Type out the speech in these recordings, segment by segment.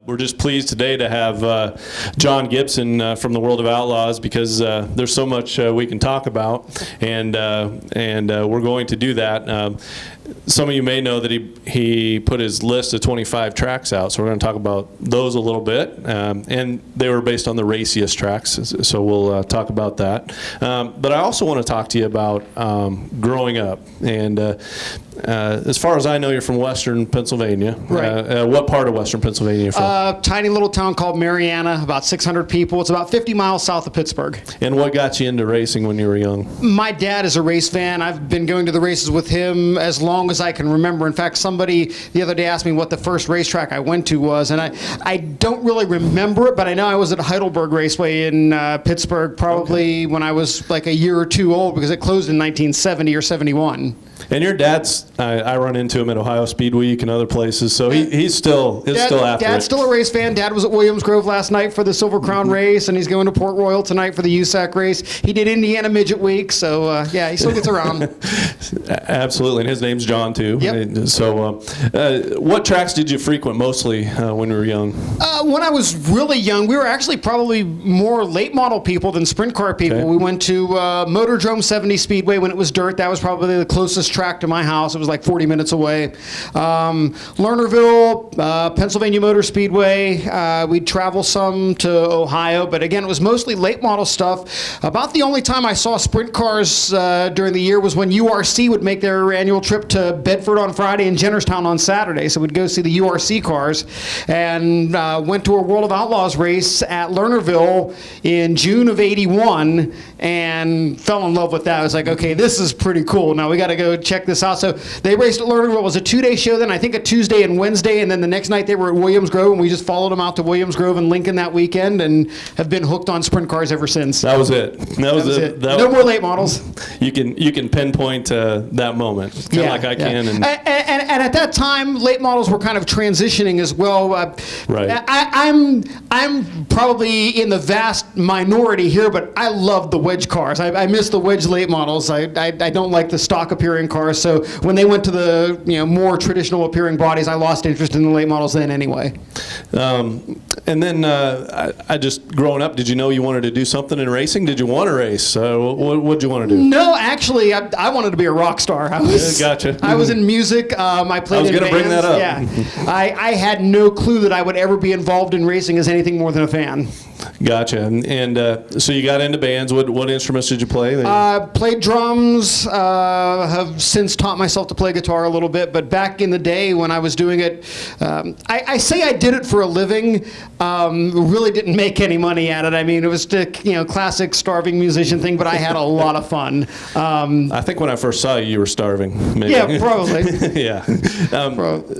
We're just pleased today to have John Gibson from the World of Outlaws because there's so much we can talk about, and we're going to do that. Some of you may know that he put his list of 25 tracks out, so we're going to talk about those a little bit, and they were based on the raciest tracks, so we'll talk about that. But I also want to talk to you about growing up, and as far as I know, you're from Western Pennsylvania. Right. What part of Western Pennsylvania are you from? Tiny little town called Mariana, about 600 people. It's about 50 miles south of Pittsburgh. And what got you into racing when you were young? My dad is a race fan. I've been going to the races with him as long as I can remember. In fact, somebody the other day asked me what the first racetrack I went to was, and I don't really remember it, but I know I was at Heidelberg Raceway in Pittsburgh probably when I was like a year or two old because it closed in 1970 or 71. And your dad's, I run into him at Ohio Speed Week and other places, so he's still after Dad's it. still a race fan. Dad was at Williams Grove last night for the Silver Crown race, and he's going to Port Royal tonight for the USAC race. He did Indiana Midget Week, so yeah, he still gets around. Absolutely, and his name's John too. Yep. So what tracks did you frequent mostly when you were young? When I was really young, we were actually probably more late model people than sprint car people. Okay. We went to Motordrome 70 Speedway when it was dirt. That was probably the closest track to my house. It was like 40 minutes away. Lernerville, Pennsylvania Motor Speedway. We'd travel some to Ohio, but again, it was mostly late model stuff. About the only time I saw sprint cars during the year was when URC would make their annual trip to Bedford on Friday and Jennerstown on Saturday. So we'd go see the URC cars, and went to a World of Outlaws race at Lernerville in June of '81 and fell in love with that. I was like, okay, this is pretty cool. Now we got to go check this out. So they raced at Lernerville. It was a 2-day show then, I think a Tuesday and Wednesday, and then the next night they were at Williams Grove, and we just followed them out to Williams Grove and Lincoln that weekend and have been hooked on sprint cars ever since. That was it. That was it. No more late models. You can pinpoint that moment, kind of like I can. And at that time, late models were kind of transitioning as well. Right. I'm probably in the vast minority here, but I love the wedge cars. I miss the wedge late models. I don't like the stock appearing cars. So when they went to the more traditional appearing bodies, I lost interest in the late models then anyway. And then I just growing up, did you know you wanted to do something in racing? Did you want to race? What did you want to do? No, actually, I wanted to be a rock star. Gotcha. I was in music. I played in bands. I was going to bring that up. Yeah. I had no clue that I would ever be involved in racing as anything more than a fan. Gotcha. And so you got into bands. What instruments did you play? Played drums. Have since taught myself to play guitar a little bit. But back in the day when I was doing it, I say I did it for a living. Really didn't make any money at it. I mean, it was the classic starving musician thing. But I had a lot of fun. I think when I first saw you, you were starving. Maybe. Yeah, probably. Yeah.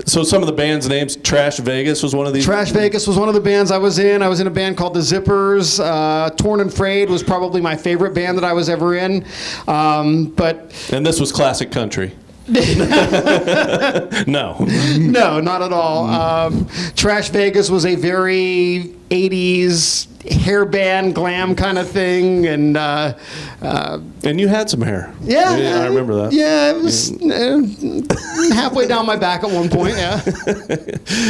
So some of the band's names. Trash Vegas was one of these. Trash Vegas was one of the bands I was in. I was in a band called the Zippers. Torn and Frayed was probably my favorite band that I was ever in. And this was classic country. No, not at all. Trash Vegas was a very 80s hair band glam kind of thing, and you had some hair. Yeah, I remember that. Yeah, it was halfway down my back at one point. Yeah.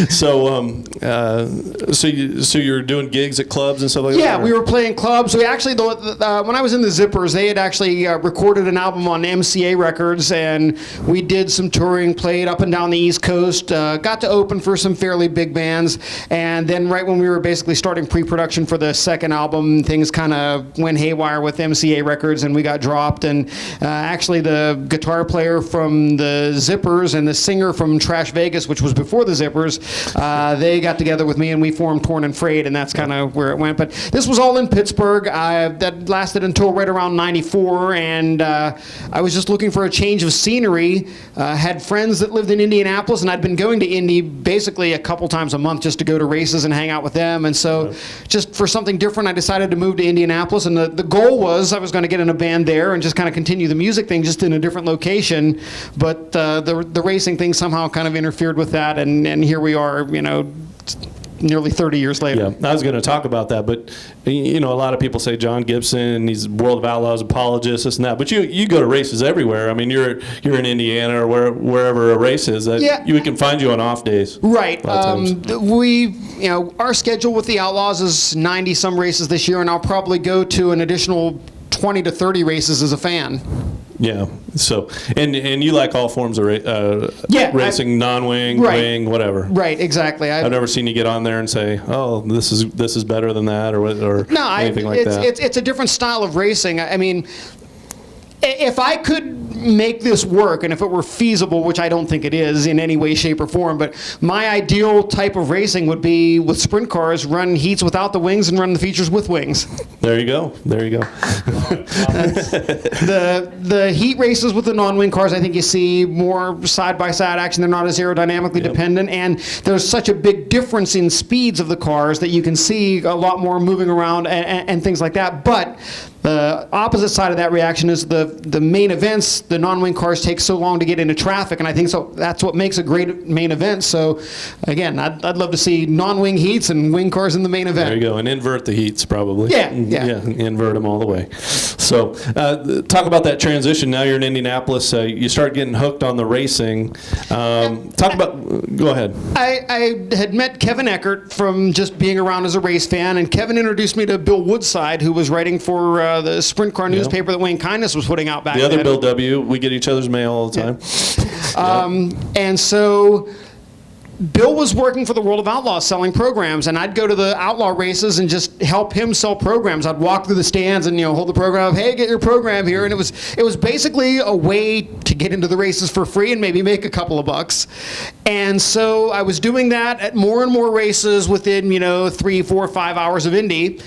So you're doing gigs at clubs and stuff like that? Yeah, we were playing clubs. We actually, when I was in the Zippers, they had actually recorded an album on MCA Records, and we did some touring, played up and down the East Coast, got to open for some fairly big bands, and then right when we were basically starting pre-production for the second album, things kind of went haywire with MCA Records, and we got dropped. And actually, the guitar player from the Zippers and the singer from Trash Vegas, which was before the Zippers, they got together with me, and we formed Torn and Frayed, and that's kind of where it went. But this was all in Pittsburgh. That lasted until right around '94, and I was just looking for a change of scenery. Had friends that lived in Indianapolis, and I'd been going to Indy basically a couple times a month just to go to races and hang out with them. And so just for something different, I decided to move to Indianapolis, and the goal was I was going to get in a band there and just kind of continue the music thing just in a different location. But the racing thing somehow kind of interfered with that, and here we are, nearly 30 years later. Yeah, I was going to talk about that, but a lot of people say John Gibson, he's World of Outlaws apologist, this and that. But you go to races everywhere. I mean, you're in Indiana or wherever a race is. We can find you on off days. Right. Our schedule with the Outlaws is 90 some races this year, and I'll probably go to an additional 20 to 30 races as a fan. Yeah. So, and you like all forms of racing, non-wing, wing, whatever. Right. Exactly. I've never seen you get on there and say, "Oh, this is better than that," or anything like that. It's a different style of racing. I mean, if I could make this work, and if it were feasible, which I don't think it is in any way, shape, or form, but my ideal type of racing would be with sprint cars, run heats without the wings and run the features with wings. There you go. The heat races with the non-wing cars, I think you see more side-by-side action. They're not as aerodynamically dependent, and there's such a big difference in speeds of the cars that you can see a lot more moving around and things like that. But the opposite side of that reaction is the main events. The non-wing cars take so long to get into traffic, and I think so that's what makes a great main event. So, again, I'd love to see non-wing heats and wing cars in the main event. There you go, and invert the heats probably. Yeah, invert them all the way. So, talk about that transition. Now you're in Indianapolis. You start getting hooked on the racing. Go ahead. I had met Kevin Eckert from just being around as a race fan, and Kevin introduced me to Bill Woodside, who was writing for the sprint car newspaper that Wayne Kindness was putting out back then. The other Bill W. We get each other's mail all the time. And so Bill was working for the World of Outlaws selling programs, and I'd go to the outlaw races and just help him sell programs. I'd walk through the stands and hold the program up, hey, get your program here, and it was basically a way to get into the races for free and maybe make a couple of bucks. And so I was doing that at more and more races within 3, 4, 5 hours of Indy.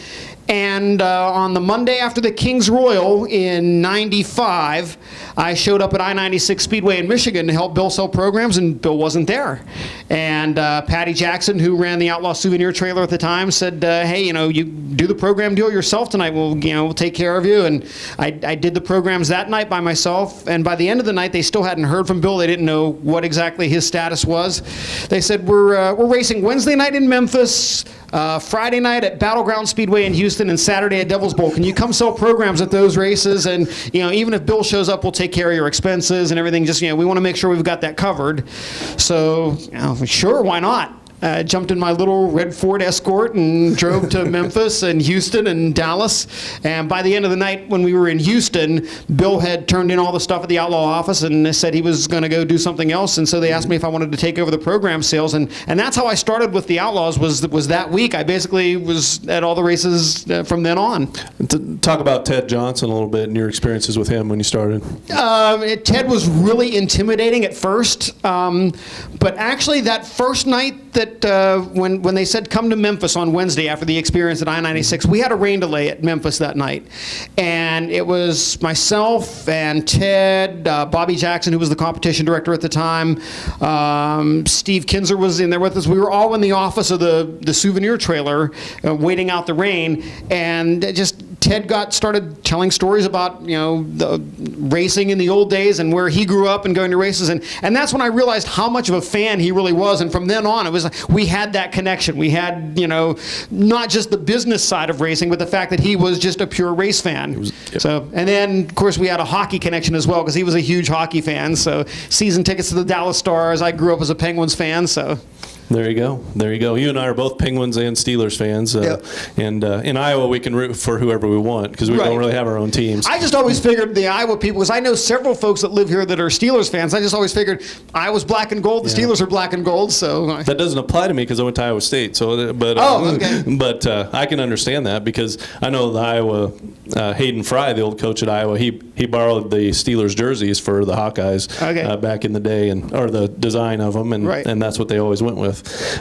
And on the Monday after the King's Royal in '95, I showed up at I-96 Speedway in Michigan to help Bill sell programs, and Bill wasn't there. And Patty Jackson, who ran the Outlaw Souvenir trailer at the time, said, hey, you do the program deal yourself tonight. We'll take care of you. And I did the programs that night by myself. And by the end of the night, they still hadn't heard from Bill. They didn't know what exactly his status was. They said, we're racing Wednesday night in Memphis, Friday night at Battleground Speedway in Houston, and Saturday at Devil's Bowl. Can you come sell programs at those races? And even if Bill shows up, we'll take care of your expenses and everything. Just we want to make sure we've got that covered. So sure, why not? Jumped in my little red Ford Escort and drove to Memphis and Houston and Dallas. And by the end of the night, when we were in Houston, Bill had turned in all the stuff at the Outlaw office and said he was going to go do something else. And so they asked me if I wanted to take over the program sales. And that's how I started with the Outlaws, was that week. I basically was at all the races from then on. Talk about Ted Johnson a little bit and your experiences with him when you started. Ted was really intimidating at first. But actually that first night that when they said come to Memphis on Wednesday after the experience at I-96, we had a rain delay at Memphis that night. And it was myself and Ted, Bobby Jackson, who was the competition director at the time, Steve Kinzer was in there with us. We were all in the office of the souvenir trailer waiting out the rain, and Ted started telling stories about the racing in the old days and where he grew up and going to races, and that's when I realized how much of a fan he really was. And from then on, it was like we had that connection. We had not just the business side of racing, but the fact that he was just a pure race fan. So, and then of course we had a hockey connection as well, because he was a huge hockey fan. So season tickets to the Dallas Stars. I grew up as a Penguins fan, so. There you go. You and I are both Penguins and Steelers fans. And in Iowa, we can root for whoever we want because we don't really have our own teams. I just always figured the Iowa people, because I know several folks that live here that are Steelers fans, I just always figured Iowa's black and gold, the Steelers are black and gold. So that doesn't apply to me because I went to Iowa State. So, but I can understand that because I know the Iowa Hayden Fry, the old coach at Iowa, he borrowed the Steelers jerseys for the Hawkeyes back in the day, or the design of them, and that's what they always went with.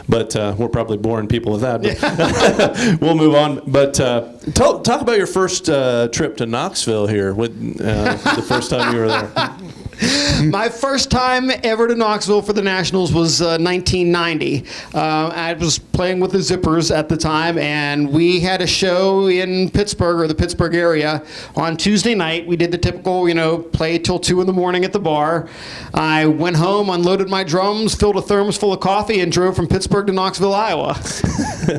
But we're probably boring people with that. But we'll move on. But talk about your first trip to Knoxville here, the first time you were there. My first time ever to Knoxville for the Nationals was 1990. I was playing with the Zippers at the time, and we had a show in Pittsburgh, or the Pittsburgh area, on Tuesday night. We did the typical, play till 2 in the morning at the bar. I went home, unloaded my drums, filled a thermos full of coffee, and drove from Pittsburgh to Knoxville, Iowa.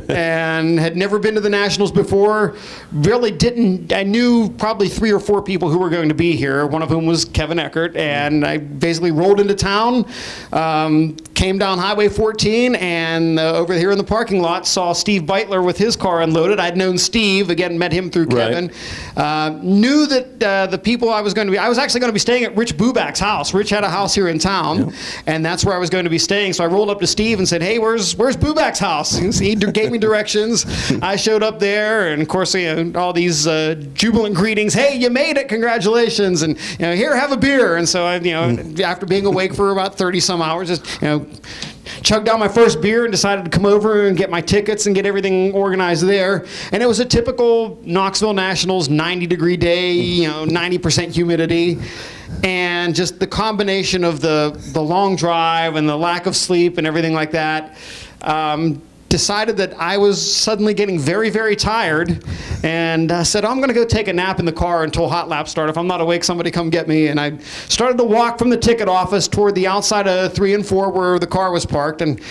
And had never been to the Nationals before. Really didn't. I knew probably 3 or 4 people who were going to be here, one of whom was Kevin Eckert. And I basically rolled into town, came down Highway 14, and over here in the parking lot saw Steve Beitler with his car unloaded. I'd known Steve, again, met him through Kevin. Knew that the people I was actually going to be staying at Rich Buback's house. Rich had a house here in town, and that's where I was going to be staying. So I rolled up to Steve and said, "Hey, where's Buback's house?" And he gave me directions. I showed up there, and of course, all these jubilant greetings. "Hey, you made it! Congratulations!" And here, have a beer. And so I, after being awake for about 30 some hours, just chugged down my first beer and decided to come over and get my tickets and get everything organized there. And it was a typical Knoxville Nationals 90-degree day, 90% humidity. And just the combination of the long drive and the lack of sleep and everything like that, decided that I was suddenly getting very, very tired, and said, "I'm going to go take a nap in the car until hot laps start. If I'm not awake, somebody come get me." And I started to walk from the ticket office toward the outside of 3 and 4 where the car was parked. And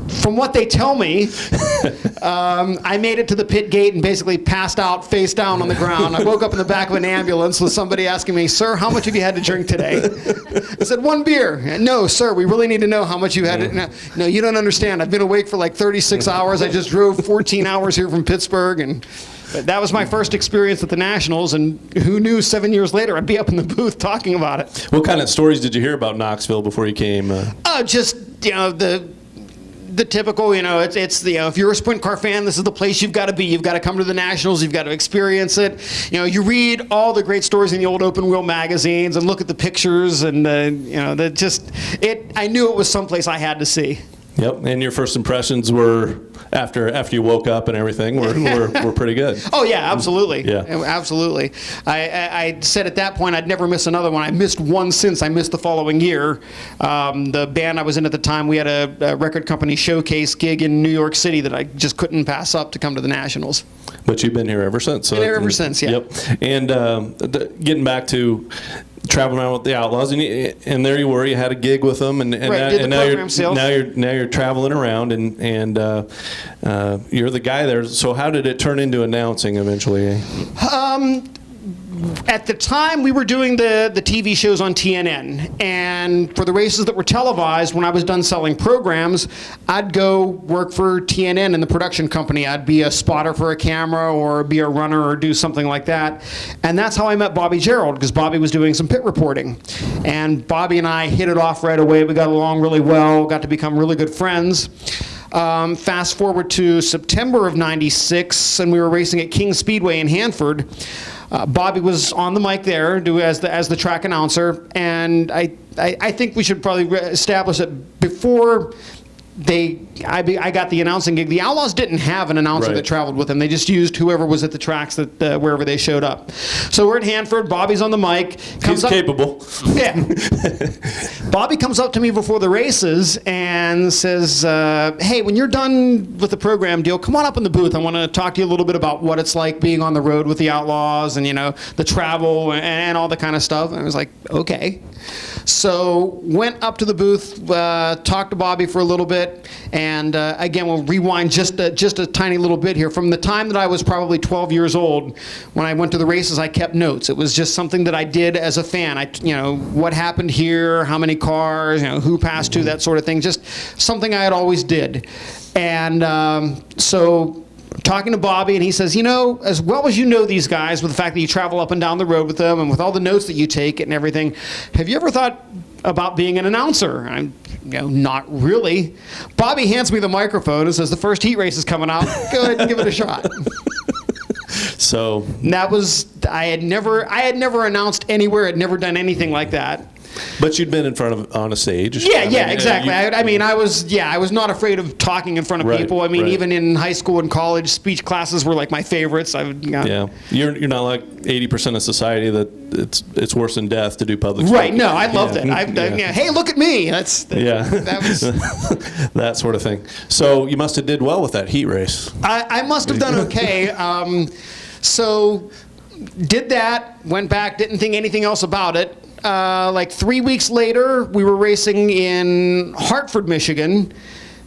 from what they tell me, I made it to the pit gate and basically passed out face down on the ground. I woke up in the back of an ambulance with somebody asking me, "Sir, how much have you had to drink today?" I said, "1 beer." "No, sir, we really need to know how much you had to." "No, you don't understand. I've been awake for like 36 hours. I just drove 14 hours here from Pittsburgh." But that was my first experience at the Nationals, and who knew 7 years later I'd be up in the booth talking about it. What kind of stories did you hear about Knoxville before you came? Just, the typical, if you're a sprint car fan, this is the place you've got to be. You've got to come to the Nationals. You've got to experience it. You read all the great stories in the old open wheel magazines and look at the pictures, and I knew it was someplace I had to see. Yep, and your first impressions after you woke up and everything were pretty good. Oh yeah, absolutely. Yeah, absolutely. I said at that point I'd never miss another one. I missed one since I missed the following year. The band I was in at the time, we had a record company showcase gig in New York City that I just couldn't pass up to come to the Nationals. But you've been here ever since. Been here ever since, yeah. Yep. And getting back to traveling around with the Outlaws, and there you were. You had a gig with them, and now you're traveling around, and you're the guy there. So how did it turn into announcing eventually? At the time, we were doing the TV shows on TNN, and for the races that were televised, when I was done selling programs, I'd go work for TNN in the production company. I'd be a spotter for a camera, or be a runner, or do something like that. And that's how I met Bobby Gerald, because Bobby was doing some pit reporting. And Bobby and I hit it off right away. We got along really well, got to become really good friends. Fast forward to September of '96, and we were racing at King Speedway in Hanford. Bobby was on the mic there as the track announcer, and I think we should probably establish that before I got the announcing gig, the Outlaws didn't have an announcer that traveled with them. They just used whoever was at the tracks that wherever they showed up. So we're at Hanford. Bobby's on the mic. He's capable. Yeah. Bobby comes up to me before the races and says, "Hey, when you're done with the program deal, come on up in the booth. I want to talk to you a little bit about what it's like being on the road with the Outlaws, and the travel and all the kind of stuff." And I was like, "Okay." So went up to the booth, talked to Bobby for a little bit, and again, we'll rewind just a tiny little bit here. From the time that I was probably 12 years old, when I went to the races, I kept notes. It was just something that I did as a fan. What happened here, how many cars, who passed to, that sort of thing. Just something I had always did. And so talking to Bobby, and he says, as well as you know these guys, with the fact that you travel up and down the road with them, and with all the notes that you take and everything, have you ever thought about being an announcer? I'm, not really. Bobby hands me the microphone and says, "The first heat race is coming out. Go ahead and give it a shot." So that was, I had never announced anywhere. I'd never done anything like that. But you'd been in front of on a stage. Yeah, exactly. I was not afraid of talking in front of people. Even in high school and college, speech classes were like my favorites. Yeah, you're not like 80% of society that it's worse than death to do public speaking. Right. No, I loved it. Hey, look at me. That was that sort of thing. So you must have did well with that heat race. I must have done okay. So did that, went back, didn't think anything else about it. Like 3 weeks later, we were racing in Hartford, Michigan.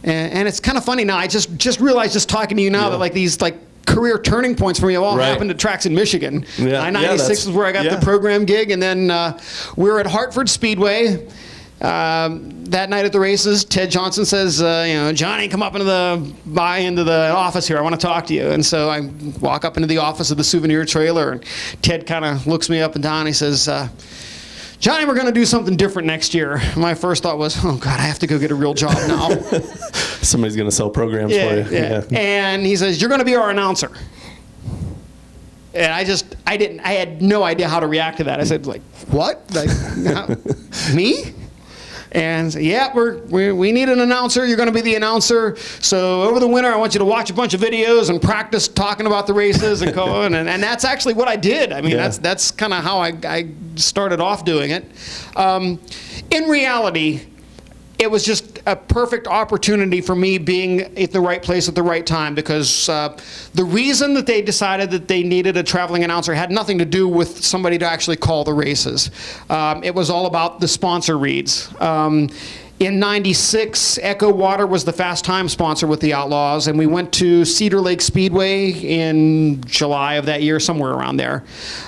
And it's kind of funny now. I just realized, just talking to you now, that like these like career turning points for me all happened at tracks in Michigan. Yeah. I-96 is where I got the program gig. And then we were at Hartford Speedway. That night at the races, Ted Johnson says, Johnny, come up into the office here. I want to talk to you. And so I walk up into the office of the souvenir trailer, and Ted kind of looks me up and down. He says, Johnny, we're going to do something different next year. My first thought was, oh God, I have to go get a real job now. Somebody's going to sell programs for you. Yeah. And he says, you're going to be our announcer. And I had no idea how to react to that. I said, like, what? Like, me? And yeah, we need an announcer. You're going to be the announcer. So over the winter, I want you to watch a bunch of videos and practice talking about the races and going. And that's actually what I did. I mean, that's kind of how I started off doing it. In reality, it was just a perfect opportunity for me being at the right place at the right time, because the reason that they decided that they needed a traveling announcer had nothing to do with somebody to actually call the races. It was all about the sponsor reads. In '96, Echo Water was the fast time sponsor with the Outlaws, and we went to Cedar Lake Speedway in July of that year, somewhere around there.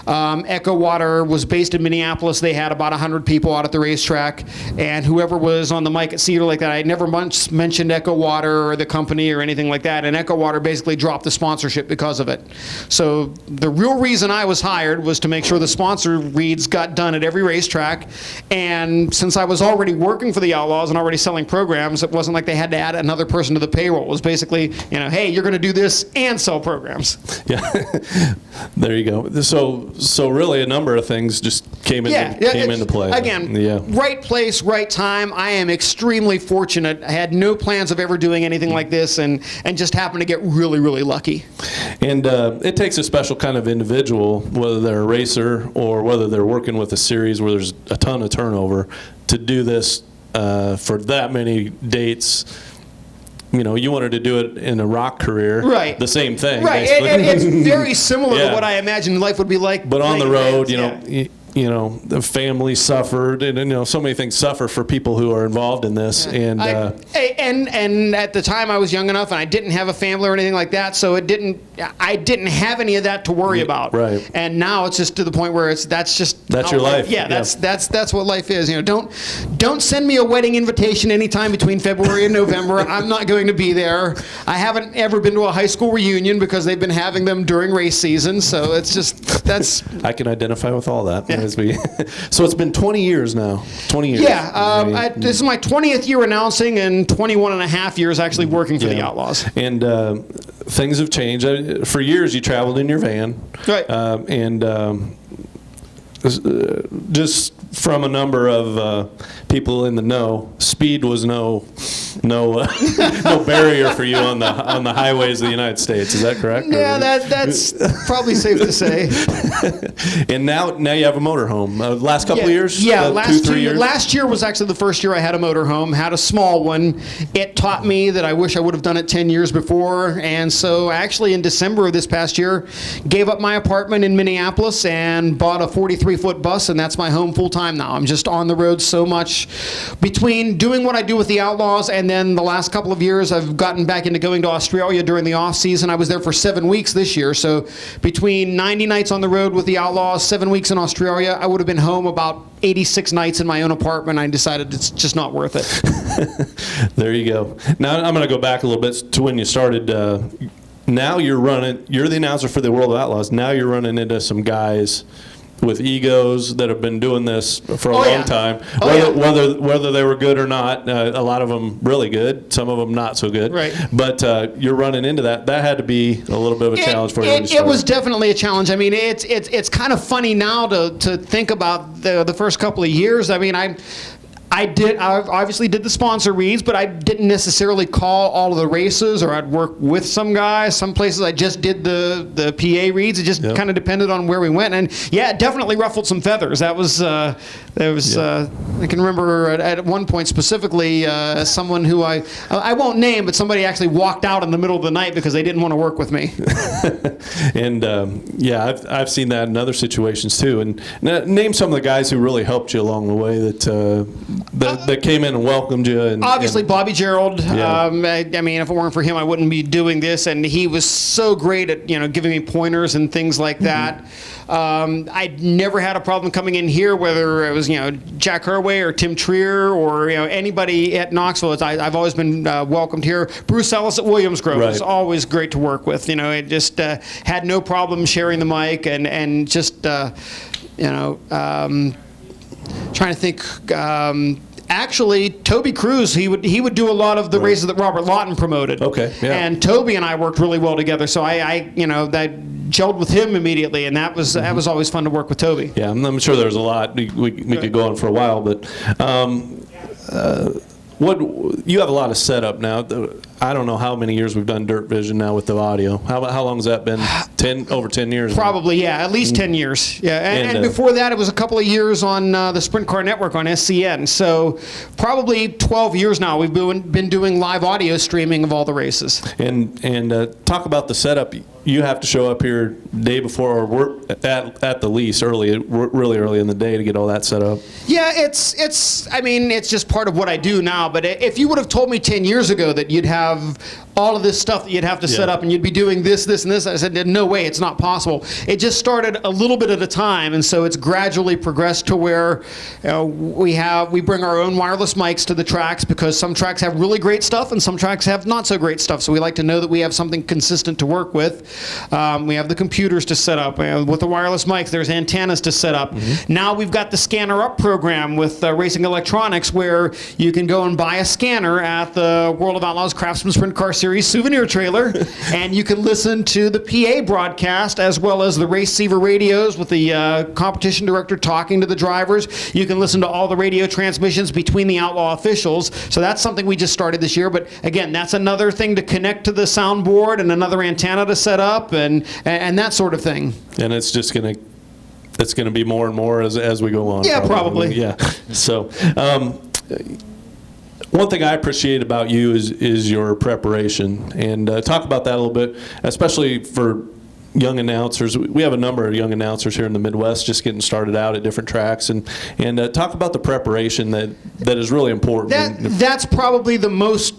Echo Water was based in Minneapolis. They had about 100 people out at the racetrack, and whoever was on the mic at Cedar Lake, that I never once mentioned Echo Water or the company or anything like that, and Echo Water basically dropped the sponsorship because of it. So the real reason I was hired was to make sure the sponsor reads got done at every racetrack, and since I was already working for the Outlaws and already selling programs, it wasn't like they had to add another person to the payroll. It was basically, hey, you're going to do this and sell programs. Yeah, there you go. So really, a number of things just came into play. Again, right place, right time. I am extremely fortunate. I had no plans of ever doing anything like this, and just happened to get really, really lucky. And it takes a special kind of individual, whether they're a racer or whether they're working with a series where there's a ton of turnover, to do this for that many dates. You wanted to do it in a rock career. Right. The same thing. Right. It's very similar to what I imagined life would be like. But on the road, the family suffered, and so many things suffer for people who are involved in this. And at the time I was young enough, and I didn't have a family or anything like that, so I didn't have any of that to worry about. Right. And now it's just to the point where that's your life. Yeah. That's what life is. Don't send me a wedding invitation anytime between February and November. I'm not going to be there. I haven't ever been to a high school reunion because they've been having them during race season. So it's just I can identify with all that. Yeah. So it's been 20 years now. 20 years. Yeah. This is my 20th year announcing and 21 and a half years actually working for the Outlaws. And things have changed. For years, you traveled in your van. Right. Just from a number of people in the know, speed was no barrier for you on the highways of the United States. Is that correct? Yeah, that's probably safe to say. And now you have a motorhome. Last couple of years? Yeah, 2-3 years? Last year was actually the first year I had a motorhome. Had a small one. It taught me that I wish I would have done it 10 years before. And so actually in December of this past year, gave up my apartment in Minneapolis and bought a 43-foot bus, and that's my home full-time now. I'm just on the road so much. Between doing what I do with the Outlaws and then the last couple of years, I've gotten back into going to Australia during the off-season. I was there for 7 weeks this year. So between 90 nights on the road with the Outlaws, 7 weeks in Australia, I would have been home about 86 nights in my own apartment. I decided it's just not worth it. There you go. Now I'm going to go back a little bit to when you started. Now you're the announcer for the World of Outlaws. Now you're running into some guys with egos that have been doing this for a long time, whether they were good or not. A lot of them really good, some of them not so good. Right. But you're running into that. That had to be a little bit of a challenge for you. It was definitely a challenge. I mean, it's kind of funny now to think about the first couple of years. I mean, I obviously did the sponsor reads, but I didn't necessarily call all of the races, or I'd work with some guys. Some places I just did the PA reads. It just kind of depended on where we went. And yeah, it definitely ruffled some feathers. That was There was, I can remember at one point specifically, someone who I won't name, but somebody actually walked out in the middle of the night because they didn't want to work with me. And yeah, I've seen that in other situations too. And name some of the guys who really helped you along the way that came in and welcomed you. And, obviously, Bobby Gerald. Yeah. I mean, if it weren't for him, I wouldn't be doing this. And he was so great at giving me pointers and things like that. I never had a problem coming in here, whether it was Jack Herway or Tim Trier or anybody at Knoxville. I've always been welcomed here. Bruce Ellis at Williams Grove was always great to work with. It just had no problem sharing the mic and just trying to think. Actually, Toby Cruz, he would do a lot of the races that Robert Lawton promoted. Okay, yeah. And Toby and I worked really well together, so I that gelled with him immediately, and that was always fun to work with Toby. Yeah, I'm sure there's a lot we could go on for a while, but what you have a lot of setup now. I don't know how many years we've done Dirt Vision now with the audio. How long has that been? Over 10 years? Probably, yeah, at least 10 years. Yeah, and before that, it was a couple of years on the Sprint Car Network on SCN. So probably 12 years now we've been doing live audio streaming of all the races. And talk about the setup. You have to show up here day before, or work at the lease really early in the day to get all that set up. Yeah, it's just part of what I do now. But if you would have told me 10 years ago that you'd have all of this stuff that you'd have to set up and you'd be doing this, and this, I said, no way, it's not possible. It just started a little bit at a time, and so it's gradually progressed to where we bring our own wireless mics to the tracks, because some tracks have really great stuff and some tracks have not so great stuff. So we like to know that we have something consistent to work with. We have the computers to set up. With the wireless mics, there's antennas to set up. Now we've got the Scanner Up program with Racing Electronics, where you can go and buy a scanner at the World of Outlaws Craftsman Sprint Car Series souvenir trailer, and you can listen to the PA broadcast as well as the receiver radios with the competition director talking to the drivers. You can listen to all the radio transmissions between the Outlaw officials. So that's something we just started this year. But again, that's another thing to connect to the soundboard and another antenna to set up and that sort of thing. And it's just going to be more and more as we go on. Yeah, probably. Yeah. So. One thing I appreciate about you is your preparation, and talk about that a little bit, especially for young announcers. We have a number of young announcers here in the Midwest just getting started out at different tracks, and talk about the preparation that is really important. That's probably the most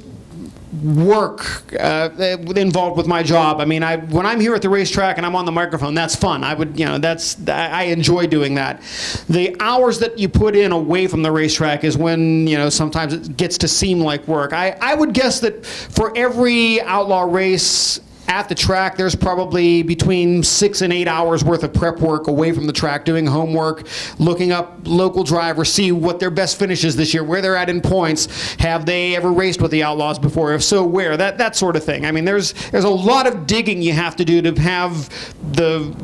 work involved with my job. I mean, when I'm here at the racetrack and I'm on the microphone, that's fun. I enjoy doing that. The hours that you put in away from the racetrack is when sometimes it gets to seem like work. I would guess that for every outlaw race at the track, there's probably between 6 and 8 hours worth of prep work away from the track, doing homework, looking up local drivers, see what their best finish is this year, where they're at in points, have they ever raced with the Outlaws before, if so, where, that sort of thing. I mean, there's a lot of digging you have to do to have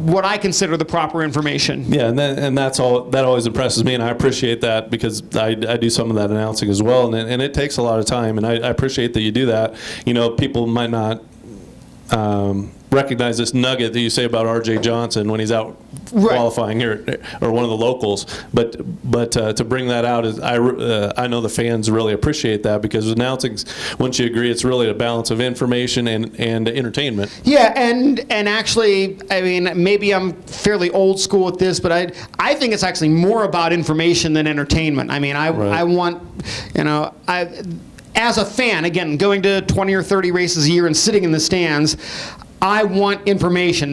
what I consider the proper information. Yeah, and that's all. That always impresses me, and I appreciate that, because I do some of that announcing as well, and it takes a lot of time, and I appreciate that you do that. People might not recognize this nugget that you say about R.J. Johnson when he's out qualifying here, or one of the locals. But to bring that out is I know the fans really appreciate that, because announcing, once you agree, it's really a balance of information and entertainment. Yeah, and actually, I mean, maybe I'm fairly old school at this, but I think it's actually more about information than entertainment. I mean, I want, as a fan, again, going to 20 or 30 races a year and sitting in the stands, I want information.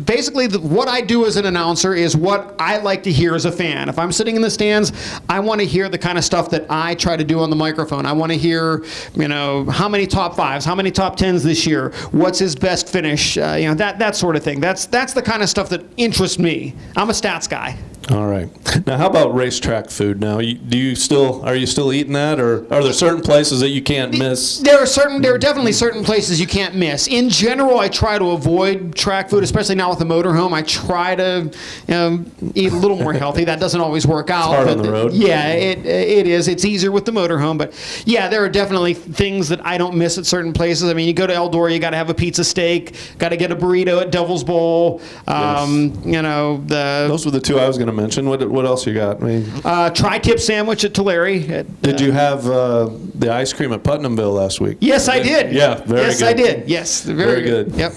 Basically, what I do as an announcer is what I like to hear as a fan. If I'm sitting in the stands, I want to hear the kind of stuff that I try to do on the microphone. I want to hear, how many top fives, how many top tens this year, what's his best finish, that sort of thing. That's the kind of stuff that interests me. I'm a stats guy. All right. Now, how about racetrack food? Now, are you still eating that, or are there certain places that you can't miss? There are definitely certain places you can't miss. In general, I try to avoid track food, especially now with the motorhome. I try to eat a little more healthy. That doesn't always work out. It's hard on the road. Yeah, it is. It's easier with the motorhome, but yeah, there are definitely things that I don't miss at certain places. I mean, you go to Eldora, you got to have a pizza steak, got to get a burrito at Devil's Bowl. Yes. Those were the two I was going to mention. What else you got? I mean, Tri-tip sandwich at Tulare. did you have the ice cream at Putnamville last week? Yes, I did. Yeah, very yes, good. I did. Yes, very good. Yep.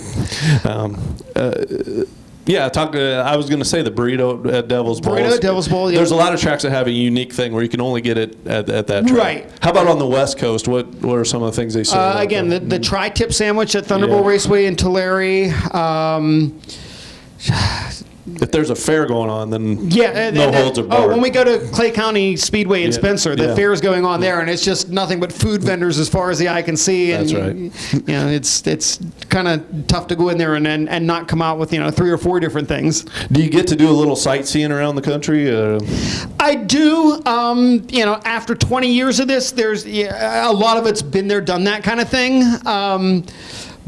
Yeah, I was going to say the burrito at Devil's Bowl. Burrito at Devil's Bowl, yeah. There's a lot of tracks that have a unique thing where you can only get it at that track. Right. How about on the West Coast? What are some of the things they serve? Again, the tri-tip sandwich at Thunderbolt Raceway in Tulare. If there's a fair going on, then no holds are barred. when we go to Clay County Speedway in Spencer, the fair is going on there, and it's just nothing but food vendors as far as the eye can see. And, That's right. You know, it's kind of tough to go in there and not come out with 3 or 4 different things. Do you get to do a little sightseeing around the country? I do. After 20 years of this, there's a lot of it's been there, done that kind of thing.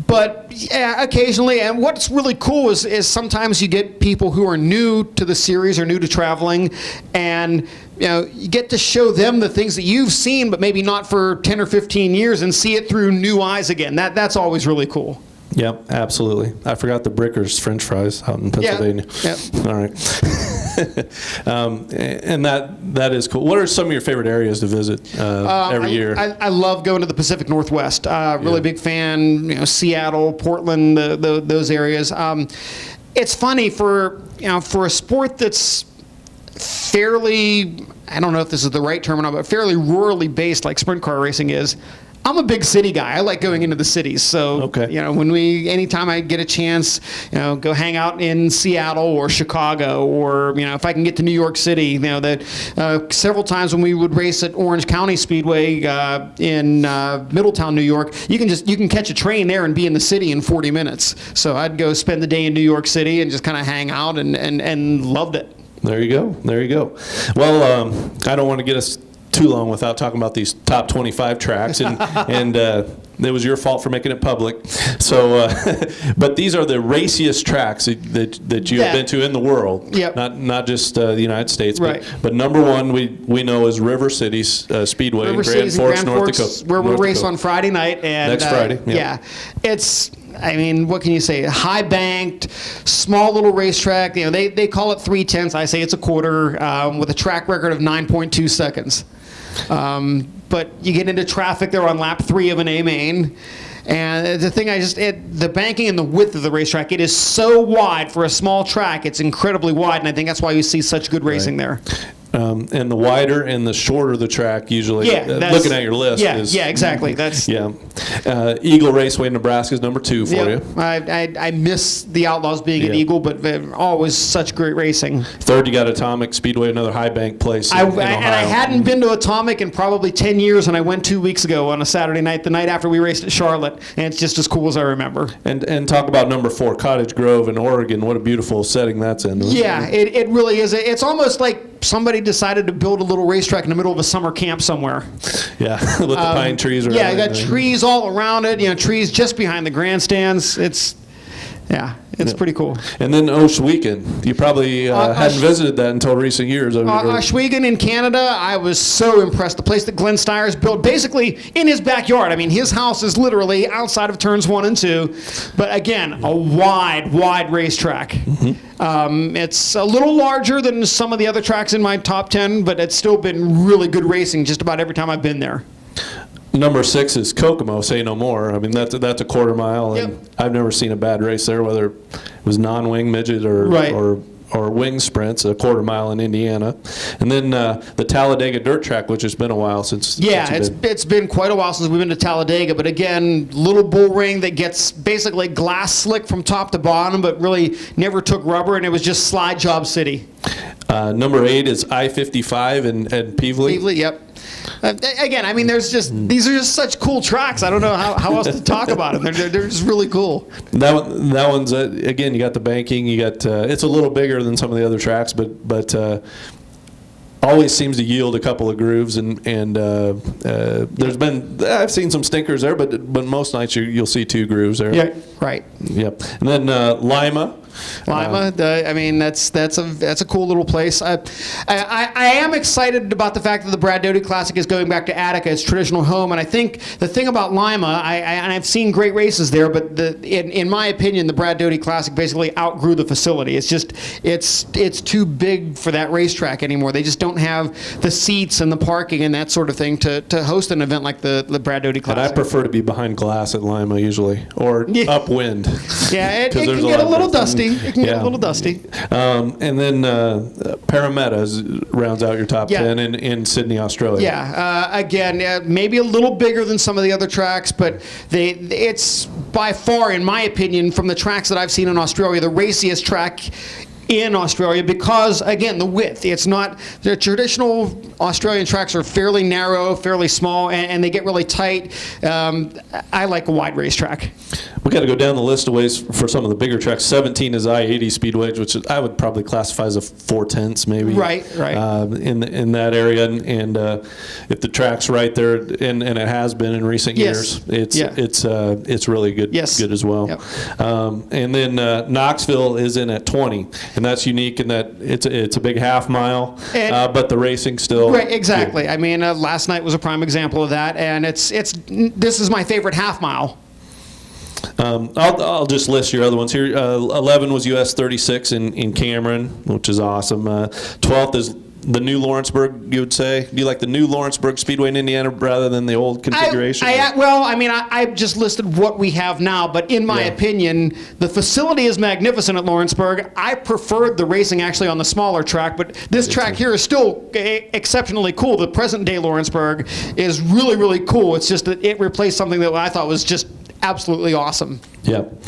But yeah, occasionally, and what's really cool is sometimes you get people who are new to the series or new to traveling, and you get to show them the things that you've seen, but maybe not for 10 or 15 years, and see it through new eyes again. That's always really cool. Yep, absolutely. I forgot the Brickers French fries out in Pennsylvania. Yeah. All right. And that is cool. What are some of your favorite areas to visit every year? I love going to the Pacific Northwest. Really big fan. Seattle, Portland, those areas. It's funny for a sport that's fairly, I don't know if this is the right term or not, but fairly rurally based like sprint car racing is. I'm a big city guy. I like going into the cities. So, anytime I get a chance, go hang out in Seattle or Chicago, or, if I can get to New York City, several times when we would race at Orange County Speedway in Middletown, New York, you can catch a train there and be in the city in 40 minutes. So I'd go spend the day in New York City and just kind of hang out and loved it. There you go. Well, I don't want to get us too long without talking about these top 25 tracks, and it was your fault for making it public. So, but these are the raciest tracks that you have been to in the world. Yep. Not just the United States. Right. But number one we know is River City Speedway in Grand Forks, North Dakota. Where we'll race on Friday night. And, next Friday. Yeah. It's. What can you say? High banked, small little racetrack. They call it 3/10. I say it's a quarter, with a track record of 9.2 seconds. But you get into traffic there on lap 3 of an A main. And the thing the banking and the width of the racetrack, it is so wide for a small track. It's incredibly wide, and I think that's why you see such good racing there. And the wider and the shorter the track, usually, looking at your list. Yeah, exactly. That's Eagle Raceway, Nebraska is number 2 for you. I miss the Outlaws being at Eagle, but always such great racing. Third, you got Atomic Speedway, another high bank place in Ohio. And I hadn't been to Atomic in probably 10 years, and I went 2 weeks ago on a Saturday night, the night after we raced at Charlotte, and it's just as cool as I remember. And talk about number 4, Cottage Grove in Oregon. What a beautiful setting that's in. Yeah, it really is. It's almost like somebody decided to build a little racetrack in the middle of a summer camp somewhere. Yeah, with the pine trees around. Yeah, you got trees all around it, trees just behind the grandstands. It's pretty cool. And then Ohsweken. You probably hadn't visited that until recent years. Ohsweken in Canada, I was so impressed. The place that Glenn Steyer's built, basically in his backyard. I mean, his house is literally outside of turns 1 and 2. But again, a wide racetrack. Mm-hmm. It's a little larger than some of the other tracks in my top 10, but it's still been really good racing just about every time I've been there. Number 6 is Kokomo, Say No More. I mean, that's a quarter mile, and I've never seen a bad race there, whether it was non-wing midget or wing sprints, a quarter mile in Indiana. And then the Talladega dirt track, which has been a while since. It's been quite a while since we've been to Talladega, but again, little bull ring that gets basically glass slick from top to bottom, but really never took rubber, and it was just slide job city. Number 8 is I-55 and Peevely. Peevely, yep. Again, I mean, these are just such cool tracks. I don't know how else to talk about them. They're just really cool. That one's again. You got the banking. You got it's a little bigger than some of the other tracks, but always seems to yield a couple of grooves. And there's been I've seen some stinkers there, but most nights you'll see 2 grooves there. Yeah, right. Yep. And then Lima. Lima. I mean, that's a cool little place. I am excited about the fact that the Brad Doty Classic is going back to Attica, its traditional home. And I think the thing about Lima, and I've seen great races there, but in my opinion, the Brad Doty Classic basically outgrew the facility. It's too big for that racetrack anymore. They just don't have the seats and the parking and that sort of thing to host an event like the Brad Doty Classic. And I prefer to be behind glass at Lima usually, or upwind. Yeah, it can get a little dusty. It can get a little dusty. And then Parramatta rounds out your top 10 in Sydney, Australia. Yeah, again, maybe a little bigger than some of the other tracks, but it's by far, in my opinion, from the tracks that I've seen in Australia, the raciest track in Australia because, again, the width. It's not, the traditional Australian tracks are fairly narrow, fairly small, and they get really tight. I like a wide racetrack. We got to go down the list of ways for some of the bigger tracks. 17 is I-80 Speedway, which I would probably classify as a 4/10 maybe. Right. In that area, and if the track's right there, and it has been in recent years, it's really good. Good as well. Yep. And then Knoxville is in at 20, and that's unique in that it's a big half mile, but the racing still. Right. Exactly. Good. I mean, last night was a prime example of that, and this is my favorite half mile. I'll just list your other ones here. 11 was US 36 in Cameron, which is awesome. 12th is the new Lawrenceburg, you would say? Do you like the new Lawrenceburg Speedway in Indiana rather than the old configuration? I just listed what we have now, but in my opinion, the facility is magnificent at Lawrenceburg. I preferred the racing actually on the smaller track, but this track here is still exceptionally cool. The present-day Lawrenceburg is really, really cool. It's just that it replaced something that I thought was just absolutely awesome. Yep.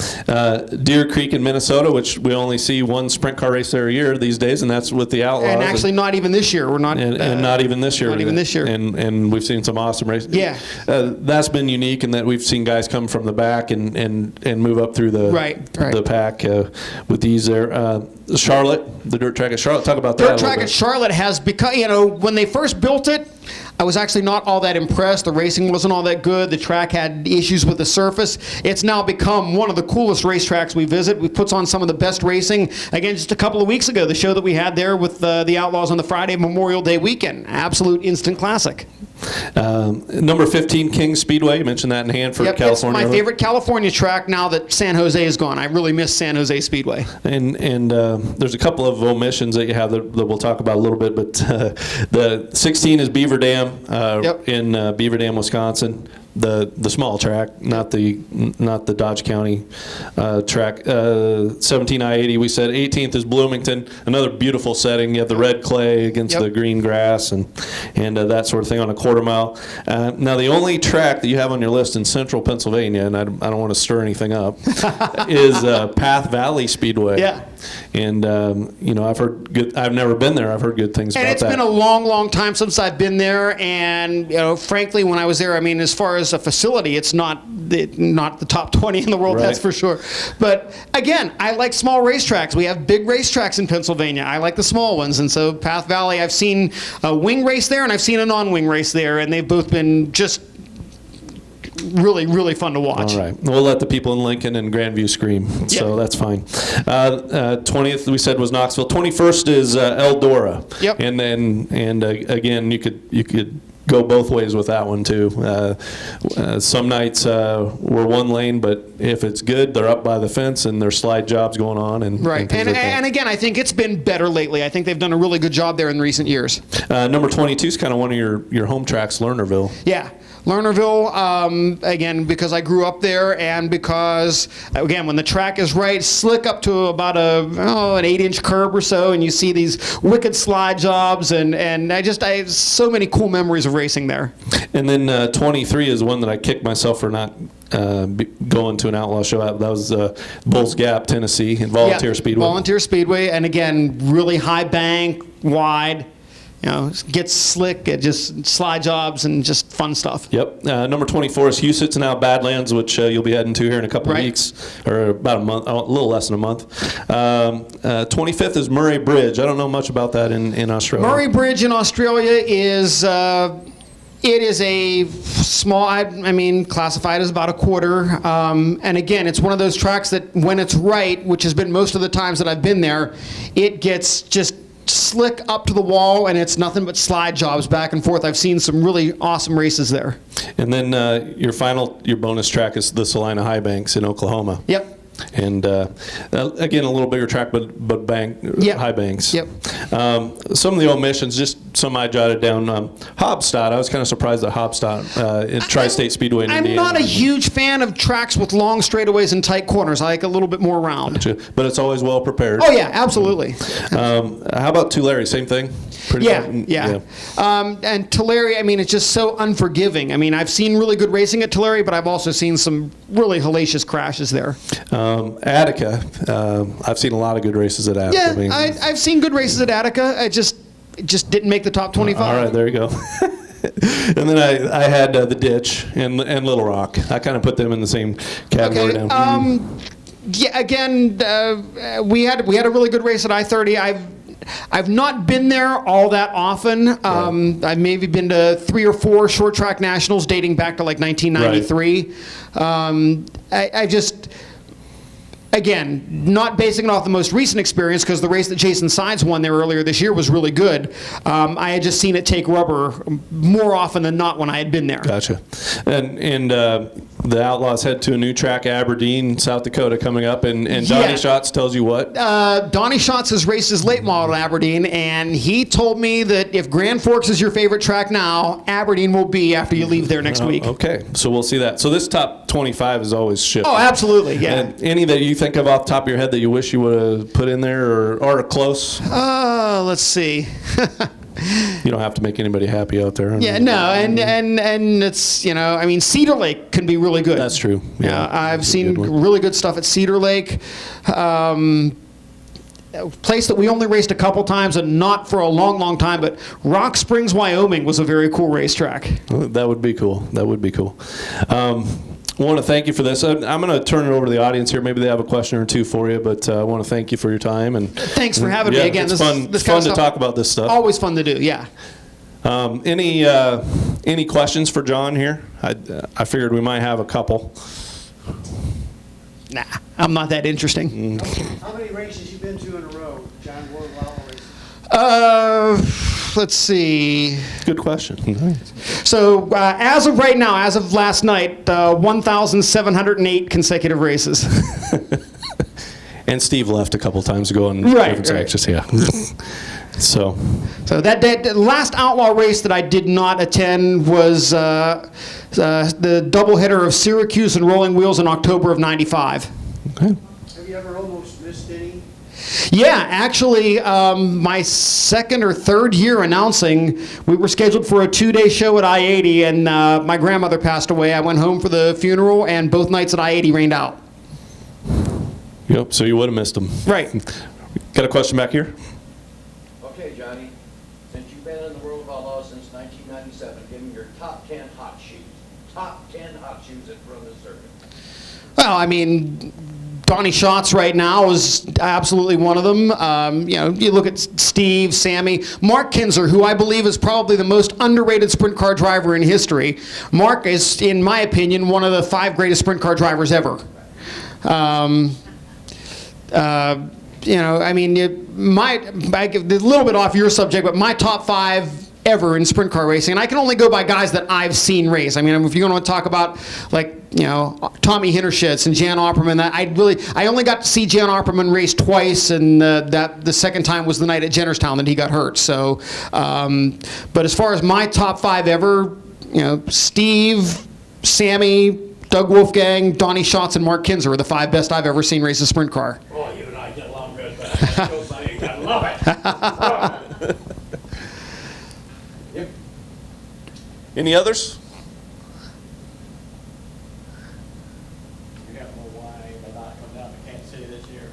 Deer Creek in Minnesota, which we only see one sprint car race there a year these days, and that's with the Outlaws. And actually not even this year. We're not. And not even this year. Not even this year. And we've seen some awesome races. Yeah. That's been unique in that we've seen guys come from the back and move up through the the pack with ease there. Charlotte, the dirt track at Charlotte. Talk about that. Dirt track at Charlotte has become, when they first built it, I was actually not all that impressed. The racing wasn't all that good. The track had issues with the surface. It's now become one of the coolest racetracks we visit. We puts on some of the best racing. Again, just a couple of weeks ago, the show that we had there with the Outlaws on the Friday Memorial Day weekend. Absolute instant classic. Number 15, King Speedway. You mentioned that in Hanford, California. It's my favorite California track now that San Jose is gone. I really miss San Jose Speedway. And there's a couple of omissions that you have that we'll talk about a little bit, but the 16 is Beaver Dam in Beaver Dam, Wisconsin. The small track, not the Dodge County track. 17 I-80, we said. 18th is Bloomington, another beautiful setting. You have the red clay against the green grass and that sort of thing on a quarter mile. Now the only track that you have on your list in central Pennsylvania, and I don't want to stir anything up, is Path Valley Speedway. Yeah. And I've heard good. I've never been there. I've heard good things about that. And it's been a long, long time since I've been there. And frankly, when I was there, I mean, as far as a facility, it's not the top 20 in the world. That's for sure. But again, I like small racetracks. We have big racetracks in Pennsylvania. I like the small ones. And so Path Valley, I've seen a wing race there, and I've seen a non-wing race there, and they've both been just really, really fun to watch. All right. We'll let the people in Lincoln and Grandview scream, so that's fine. 20th, we said, was Knoxville. 21st is Eldora. Yep. And again, you could go both ways with that one, too. Some nights we're one lane, but if it's good, they're up by the fence and there's slide jobs going on. And again, I think it's been better lately. I think they've done a really good job there in recent years. Number 22 is kind of one of your home tracks, Lernerville. Yeah. Lernerville, again, because I grew up there, and because, again, when the track is right, slick up to about an 8-inch curb or so, and you see these wicked slide jobs, and I have so many cool memories of racing there. And then 23 is one that I kicked myself for not going to an outlaw show. That was Bulls Gap, Tennessee, and Volunteer Speedway. Volunteer Speedway, and again, really high bank, wide. Gets slick, it just slide jobs and just fun stuff. Yep. Number 24 is Huset's now Badlands, which you'll be heading to here in a couple of weeks, or about a month, a little less than a month. 25th is Murray Bridge. I don't know much about that in Australia. Murray Bridge in Australia is It is a small, I mean, classified as about a quarter. And again, it's one of those tracks that when it's right, which has been most of the times that I've been there, it gets just slick up to the wall, and it's nothing but slide jobs back and forth. I've seen some really awesome races there. And then your bonus track is the Salina High Banks in Oklahoma. Yep. And again, a little bigger track, but Yep. high banks. Yep. Some of the omissions, just some I jotted down. Hobstadt, I was kind of surprised that Hobstadt at Tri-State Speedway in Indiana. I'm not a huge fan of tracks with long straightaways and tight corners. I like a little bit more round. Gotcha. But it's always well prepared. Oh yeah, absolutely. How about Tulare? Same thing? Yeah. And Tulare, I mean, it's just so unforgiving. I mean, I've seen really good racing at Tulare, but I've also seen some really hellacious crashes there. Attica, I've seen a lot of good races at Attica. Yeah, I mean, I've seen good races at Attica. It just didn't make the top 25. all right, there you go. And then I had the Ditch and Little Rock. I kind of put them in the same category Okay. now. Yeah. Again, we had a really good race at I-30. I've not been there all that often. I've maybe been to 3 or 4 short track nationals dating back to like 1993. I just. Again, not basing it off the most recent experience, because the race that Jason Sides won there earlier this year was really good. I had just seen it take rubber more often than not when I had been there. Gotcha. And the Outlaws head to a new track, Aberdeen, South Dakota, coming up. And Donnie Schatz tells you what? Donnie Schatz has raced his late model at Aberdeen, and he told me that if Grand Forks is your favorite track now, Aberdeen will be after you leave there next week. Okay, so we'll see that. So this top 25 is always shipped. Oh, absolutely, yeah. And any that you think of off the top of your head that you wish you would have put in there or close? Let's see. You don't have to make anybody happy out there. Yeah, no, and it's, I mean, Cedar Lake can be really good. That's true. Yeah, I've seen really good stuff at Cedar Lake. A place that we only raced a couple times and not for a long, long time, but Rock Springs, Wyoming was a very cool racetrack. That would be cool. That would be cool. I want to thank you for this. I'm going to turn it over to the audience here. Maybe they have a question or two for you, but I want to thank you for your time. And thanks for having me again. It's fun to talk about this stuff. Always fun to do, yeah. Any questions for John here? I figured we might have a couple. Nah, I'm not that interesting. How many races you been to in a row, John? World Outlaw races? Let's see. Good question. So as of right now, as of last night, 1,708 consecutive races. And Steve left a couple times ago on different sections. Yeah. So that last Outlaw race that I did not attend was the doubleheader of Syracuse and Rolling Wheels in October of '95. Okay. Have you ever almost missed any? Yeah, actually, my second or third year announcing, we were scheduled for a 2-day show at I-80, and my grandmother passed away. I went home for the funeral, and both nights at I-80 rained out. Yep. So you would have missed them. Right. Got a question back here? Okay, Johnny. Since you've been in the World of Outlaws since 1997, give me your top 10 hot shoes. Top 10 hot shoes that run the circuit. Well, I mean, Donnie Schatz right now is absolutely one of them. You look at Steve, Sammy, Mark Kinzer, who I believe is probably the most underrated sprint car driver in history. Mark is, in my opinion, one of the 5 greatest sprint car drivers ever. I mean, a little bit off your subject, but my top 5 ever in sprint car racing, and I can only go by guys that I've seen race. I mean, if you're going to talk about, like, Tommy Hintershitz and Jan Opperman, I only got to see Jan Opperman race twice, and the second time was the night at Jennerstown that he got hurt. So, but as far as my top 5 ever, Steve, Sammy, Doug Wolfgang, Donnie Schatz, and Mark Kinzer are the 5 best I've ever seen race a sprint car. Oh, you and I get along good, but I love it. Any others? You have no why they're not coming down to Kansas City this year?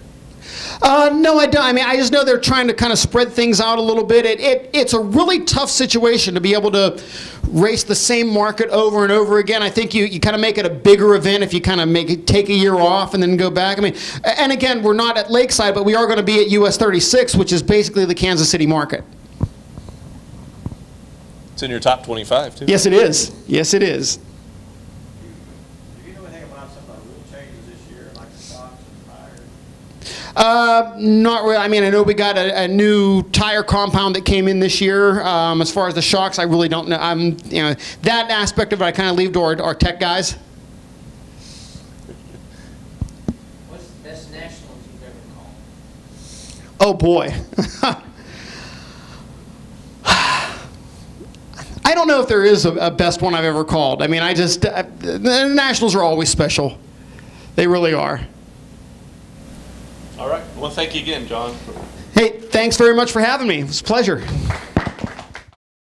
No, I don't. I mean, I just know they're trying to kind of spread things out a little bit. It's a really tough situation to be able to race the same market over and over again. I think you kind of make it a bigger event if you kind of take a year off and then go back. I mean, and again, we're not at Lakeside, but we are going to be at US 36, which is basically the Kansas City market. Does It's in your top 25 too. Yes, it is. Yes, it is. Do you know anything about some of the rule changes this year, like the shocks and tires? Not really. I mean, I know we got a new tire compound that came in this year. As far as the shocks, I really don't know. That aspect of it, I kind of leave to our tech guys. What's the best nationals you've ever called? Oh boy. I don't know if there is a best one I've ever called. I mean, the Nationals are always special. They really are. All right. Well, thank you again, John. Hey, thanks very much for having me. It was a pleasure.